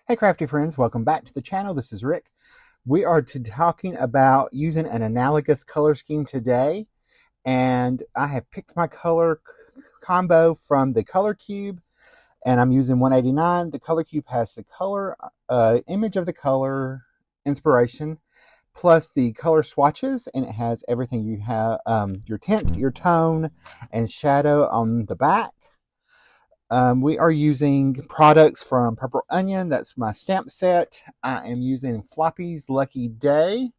Hey crafty friends, welcome back to the channel. This is Rick. We are talking about using an analogous color scheme today, and I have picked my color combo from the color cube, and I'm using 189. The color cube has the color image of the color inspiration plus the color swatches, and it has everything you have, your tint, your tone, and shadow on the back. We are using products from Purple Onion. That's my stamp set. I am using Floppy's Lucky Day,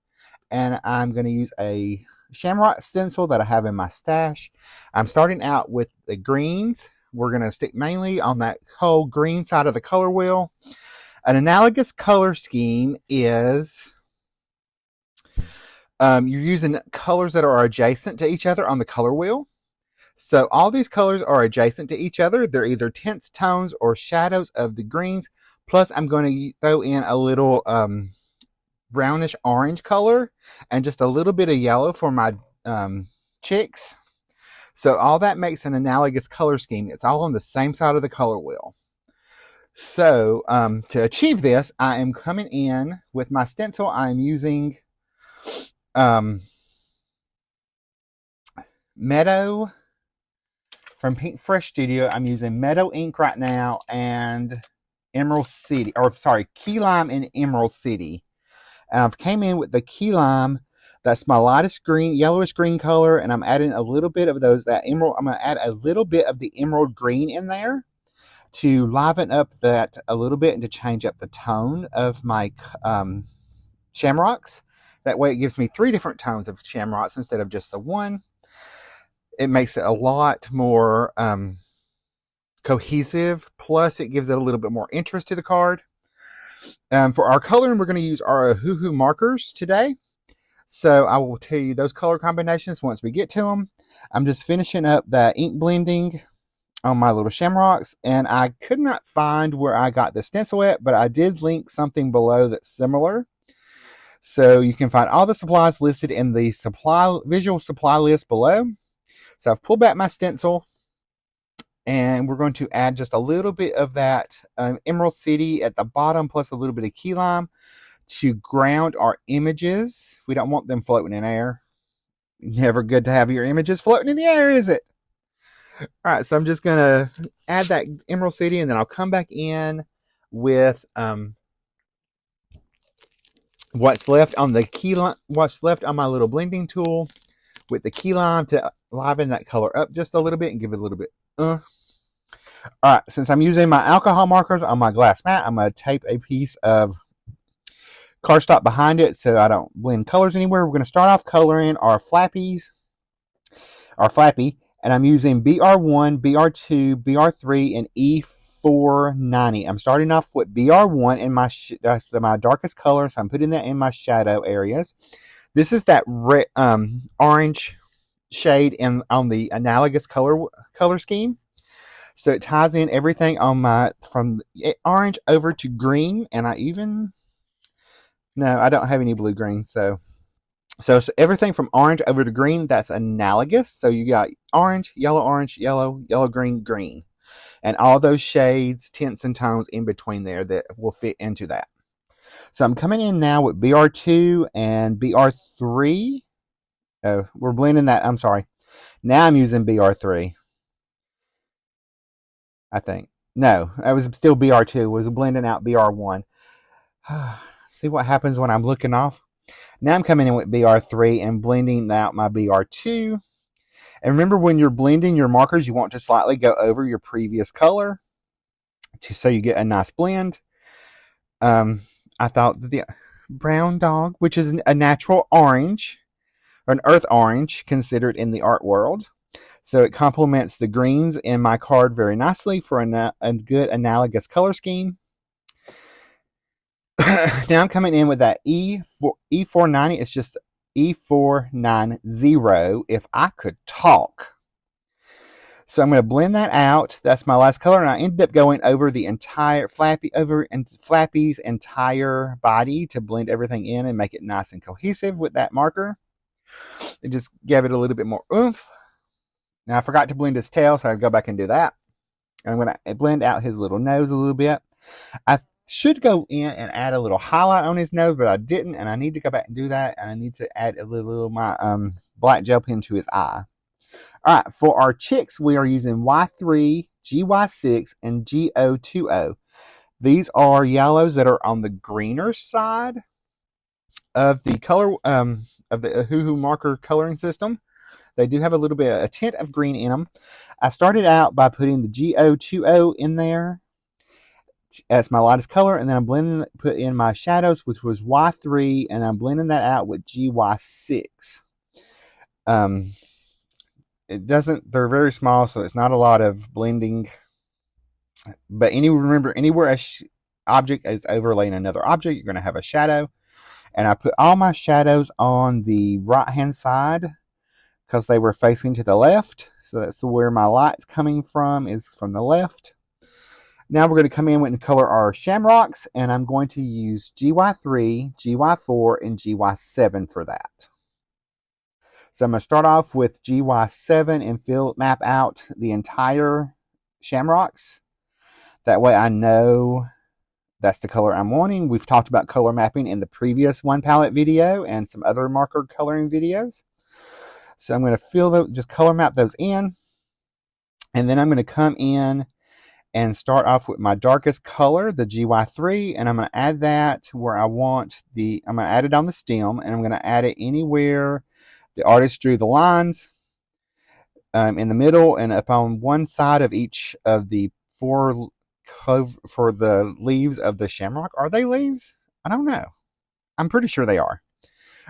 and I'm going to use a shamrock stencil that I have in my stash. I'm starting out with the greens. We're going to stick mainly on that whole green side of the color wheel. An analogous color scheme is you're using colors that are adjacent to each other on the color wheel. So all these colors are adjacent to each other. They're either tints, tones, or shadows of the greens. Plus, I'm going to throw in a little brownish orange color and just a little bit of yellow for my chicks. So all that makes an analogous color scheme. It's all on the same side of the color wheel. So to achieve this, I am coming in with my stencil. I'm using Meadow from Pink Fresh Studio. I'm using Meadow ink right now and Emerald City, or sorry, Key Lime and Emerald City. And I've came in with the Key Lime. That's my lightest green, yellowish green color, and I'm adding a little bit of that emerald. I'm going to add a little bit of the emerald green in there to liven up that a little bit and to change up the tone of my shamrocks. That way it gives me 3 different tones of shamrocks instead of just the one. It makes it a lot more cohesive. Plus, it gives it a little bit more interest to the card. For our coloring, we're going to use our Hoo markers today. So I will tell you those color combinations once we get to them. I'm just finishing up the ink blending on my little shamrocks. And I could not find where I got the stencil at, but I did link something below that's similar. So you can find all the supplies listed in the visual supply list below. So I've pulled back my stencil, and we're going to add just a little bit of that Emerald City at the bottom, plus a little bit of key lime to ground our images. We don't want them floating in air. Never good to have your images floating in the air, is it? All right, so I'm just going to add that Emerald City, and then I'll come back in with what's left on the key lime, what's left on my little blending tool with the key lime to liven that color up just a little bit and give it a little bit. All right, since I'm using my alcohol markers on my glass mat, I'm going to tape a piece of cardstock behind it so I don't blend colors anywhere. We're going to start off coloring our Flappy, and I'm using BR1, BR2, BR3, and E490. I'm starting off with BR1 in that's my darkest color, so I'm putting that in my shadow areas. This is that red, orange shade on the analogous color scheme. So it ties in everything on from orange over to green, and I don't have any blue green. So everything from orange over to green, that's analogous. So you got orange, yellow, green, green. And all those shades, tints, and tones in between there that will fit into that. So I'm coming in now with BR2 and BR3. Oh, we're blending that. I'm sorry. Now I'm using BR3. I think. No, I was still BR2. Was blending out BR1. See what happens when I'm looking off? Now I'm coming in with BR3 and blending out my BR2. And remember, when you're blending your markers, you want to slightly go over your previous color so you get a nice blend. I thought the brown dog, which is a natural orange, or an earth orange considered in the art world. So it complements the greens in my card very nicely for a good analogous color scheme. Now I'm coming in with that E490. It's just E490 if I could talk. So I'm going to blend that out. That's my last color, and I ended up going over the entire Flappy's entire body to blend everything in and make it nice and cohesive with that marker. It just gave it a little bit more oomph. Now I forgot to blend his tail, so I'll go back and do that. And I'm going to blend out his little nose a little bit. I should go in and add a little highlight on his nose, but I didn't, and I need to go back and do that, and I need to add a little of my black gel pen to his eye. All right, for our chicks, we are using Y3, GY6, and GO20. These are yellows that are on the greener side of the color of the Hoo marker coloring system. They do have a little bit, a tint of green in them. I started out by putting the GO20 in there as my lightest color, and then I'm put in my shadows, which was Y3, and I'm blending that out with GY6. They're very small, so it's not a lot of blending. But remember, anywhere an object is overlaying another object, you're going to have a shadow. And I put all my shadows on the right-hand side because they were facing to the left. So that's where my light's coming from, is from the left. Now we're going to come in and color our shamrocks, and I'm going to use GY3, GY4, and GY7 for that. So I'm going to start off with GY7 and map out the entire shamrocks. That way I know that's the color I'm wanting. We've talked about color mapping in the previous one palette video and some other marker coloring videos. So I'm going to just color map those in. And then I'm going to come in and start off with my darkest color, the GY3, and I'm going to add that where I'm going to add it on the stem, and I'm going to add it anywhere the artist drew the lines, in the middle and up on one side of each of the for the leaves of the shamrock. Are they leaves? I don't know. I'm pretty sure they are.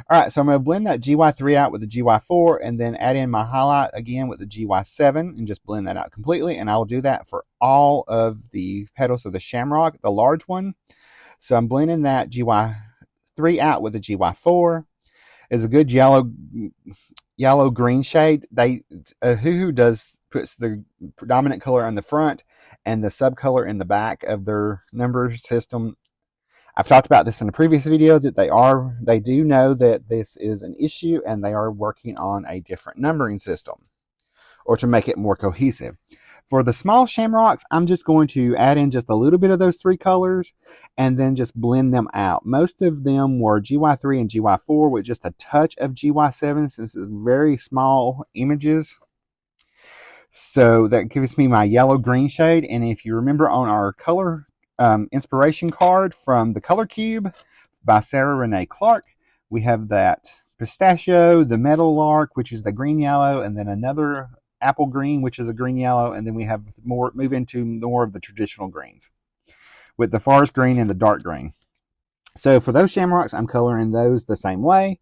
All right, so I'm going to blend that GY3 out with the GY4 and then add in my highlight again with the GY7 and just blend that out completely. And I'll do that for all of the petals of the shamrock, the large one. So I'm blending that GY3 out with the GY4. It's a good yellow green shade. Hoo puts the predominant color on the front and the subcolor in the back of their number system. I've talked about this in a previous video that they do know that this is an issue and they are working on a different numbering system or to make it more cohesive. For the small shamrocks, I'm just going to add in just a little bit of those three colors and then just blend them out. Most of them were GY3 and GY4 with just a touch of GY7 since it's very small images. So that gives me my yellow-green shade. And if you remember on our color inspiration card from the Color Cube by Sarah Renee Clark, we have that pistachio, the meadowlark, which is the green-yellow, and then another apple green, which is a green-yellow, and then we have move into more of the traditional greens with the forest green and the dark green. So for those shamrocks, I'm coloring those the same way.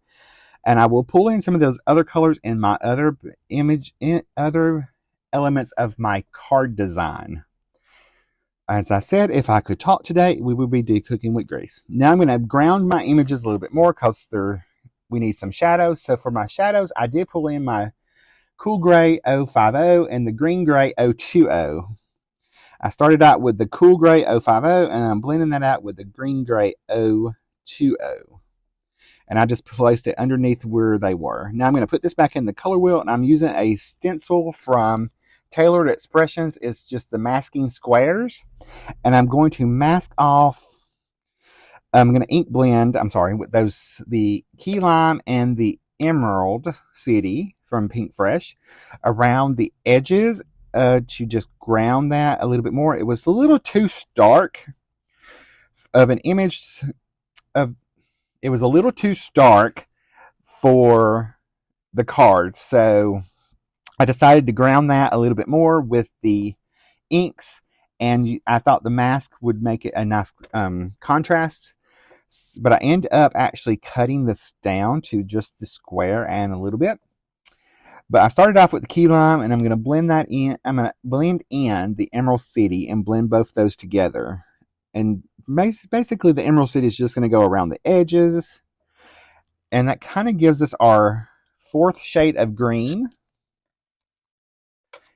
And I will pull in some of those other colors in my other elements of my card design. As I said, if I could talk today, we would be cooking with grease. Now I'm going to ground my images a little bit more because we need some shadows. So for my shadows, I did pull in my cool gray 050 and the green gray 020. I started out with the cool gray 050 and I'm blending that out with the green gray 020. And I just placed it underneath where they were. Now I'm going to put this back in the color wheel, and I'm using a stencil from Tailored Expressions. It's just the masking squares. And I'm going to mask off, I'm going to ink blend, with the key lime and the Emerald City from Pink Fresh around the edges to just ground that a little bit more. It was a little too stark of an image it was a little too stark for the card, so I decided to ground that a little bit more with the inks, and I thought the mask would make it a nice contrast, but I end up actually cutting this down to just the square and a little bit. But I started off with the key lime, and I'm going to blend that in. I'm going to blend in the Emerald City and blend both those together. And basically the Emerald City is just going to go around the edges. And that kind of gives us our fourth shade of green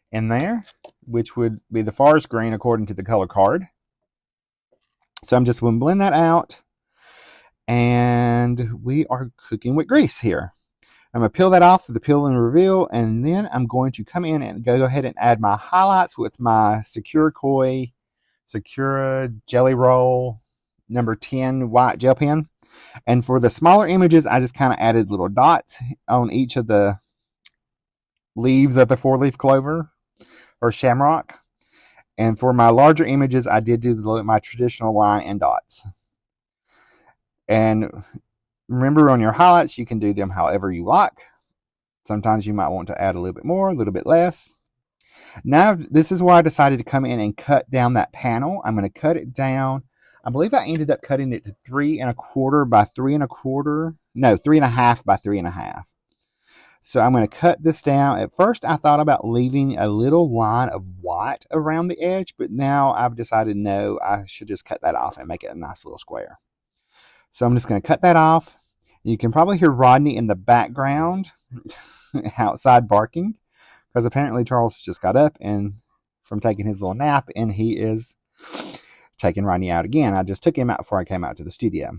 in there, which would be the forest green according to the color card. So I'm just going to blend that out. And we are cooking with grease here. I'm going to peel that off with the peel and reveal, and then I'm going to come in and go ahead and add my highlights with my Sakura Jelly Roll number 10 white gel pen. And for the smaller images, I just kind of added little dots on each of the leaves of the 4-leaf clover or shamrock. And for my larger images, I did do my traditional line and dots. And remember, on your highlights, you can do them however you like. Sometimes you might want to add a little bit more, a little bit less. Now, this is where I decided to come in and cut down that panel. I'm going to cut it down. I believe I ended up cutting it to 3 1/4 by 3 1/4. No, 3 1/2 by 3 1/2. So I'm going to cut this down. At first, I thought about leaving a little line of white around the edge, but now I've decided no, I should just cut that off and make it a nice little square. So I'm just going to cut that off. You can probably hear Rodney in the background outside barking, because apparently Charles just got up and from taking his little nap, and he is taking Rodney out again. I just took him out before I came out to the studio.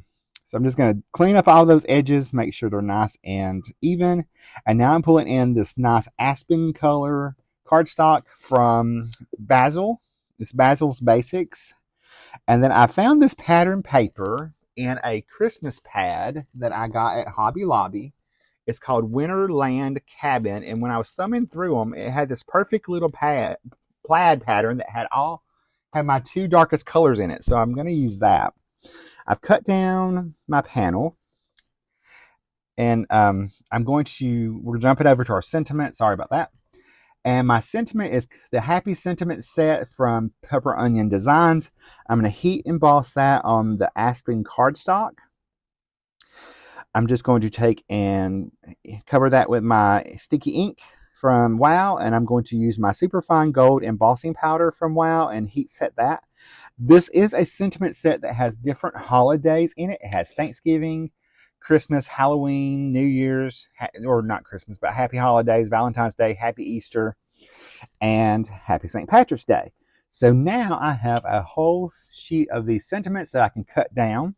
So I'm just going to clean up all those edges, make sure they're nice and even. And now I'm pulling in this nice aspen color cardstock from Basil. It's Basil's Basics. And then I found this pattern paper in a Christmas pad that I got at Hobby Lobby. It's called Winterland Cabin. And when I was thumbing through them, it had this perfect little plaid pattern that had my 2 darkest colors in it. So I'm going to use that. I've cut down my panel, and we're jumping over to our sentiment. Sorry about that. And my sentiment is the Happy Sentiment set from Pepper Onion Designs. I'm going to heat emboss that on the aspen cardstock. I'm just going to take and cover that with my sticky ink from Wow, and I'm going to use my Superfine Gold embossing powder from Wow and heat set that. This is a sentiment set that has different holidays in it. It has Thanksgiving, Christmas, Halloween, New Year's, or not Christmas, but Happy Holidays, Valentine's Day, Happy Easter, and Happy St. Patrick's Day. So now I have a whole sheet of these sentiments that I can cut down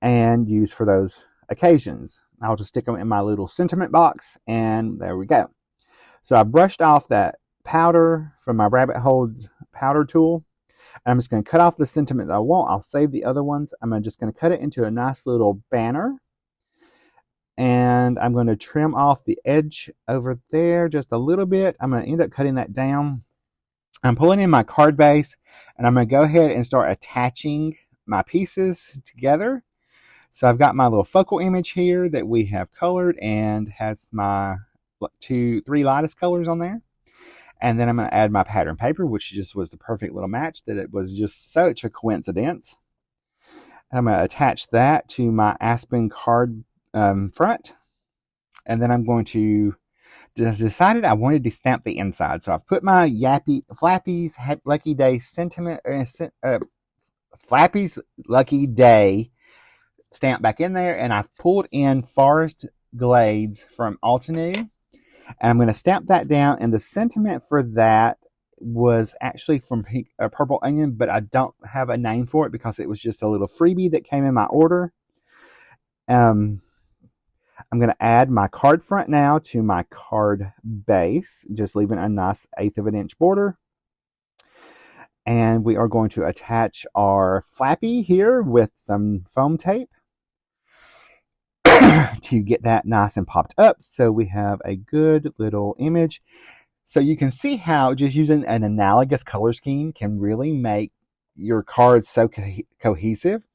and use for those occasions. I'll just stick them in my little sentiment box, and there we go. So I brushed off that powder from my rabbit hole powder tool. And I'm just going to cut off the sentiment that I want. I'll save the other ones. I'm just going to cut it into a nice little banner. And I'm going to trim off the edge over there just a little bit. I'm going to end up cutting that down. I'm pulling in my card base, and I'm going to go ahead and start attaching my pieces together. So I've got my little focal image here that we have colored and has my 3 lightest colors on there. And then I'm going to add my pattern paper, which just was the perfect little match, that it was just such a coincidence. I'm going to attach that to my aspen card front. And then I'm going to just decided I wanted to stamp the inside. So I've put my Flappy's Lucky Day sentiment, Flappy's Lucky Day stamp back in there. And I've pulled in Forest Glades from Altenew. And I'm going to stamp that down. And the sentiment for that was actually from Purple Onion, but I don't have a name for it because it was just a little freebie that came in my order. I'm going to add my card front now to my card base, just leaving a nice 1/8 of an inch border. And we are going to attach our Flappy here with some foam tape to get that nice and popped up, so we have a good little image. So you can see how just using an analogous color scheme can really make your cards so cohesive,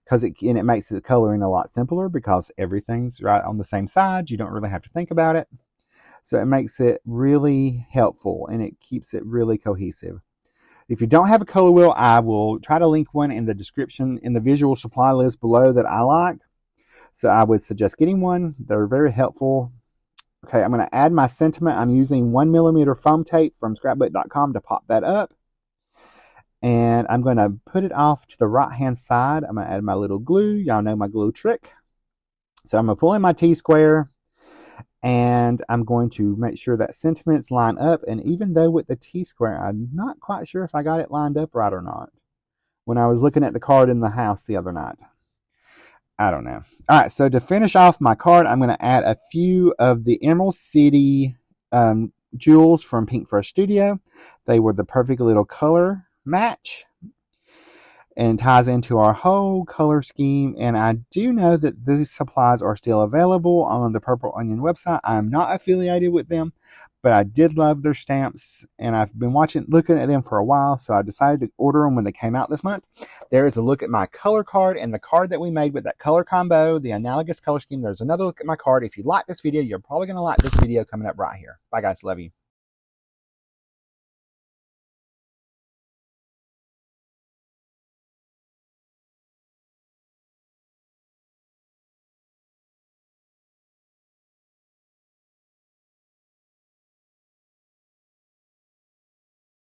because it makes the coloring a lot simpler because everything's right on the same side. You don't really have to think about it. So it makes it really helpful, and it keeps it really cohesive. If you don't have a color wheel, I will try to link one in the description in the visual supply list below that I like. So I would suggest getting one. They're very helpful. Okay, I'm going to add my sentiment. I'm using 1mm foam tape from scrapbook.com to pop that up. And I'm going to put it off to the right-hand side. I'm going to add my little glue. Y'all know my glue trick. So I'm going to pull in my T-square, and I'm going to make sure that sentiments line up. And even though with the T-square, I'm not quite sure if I got it lined up right or not when I was looking at the card in the house the other night. I don't know. All right, so to finish off my card, I'm going to add a few of the Emerald City jewels from Pink Fresh Studio. They were the perfect little color match. and ties into our whole color scheme. And I do know that these supplies are still available on the Purple Onion website. I'm not affiliated with them, but I did love their stamps, and I've been looking at them for a while, so I decided to order them when they came out this month. There is a look at my color card and the card that we made with that color combo, the analogous color scheme. There's another look at my card. If you like this video, you're probably going to like this video coming up right here. Bye, guys. Love you.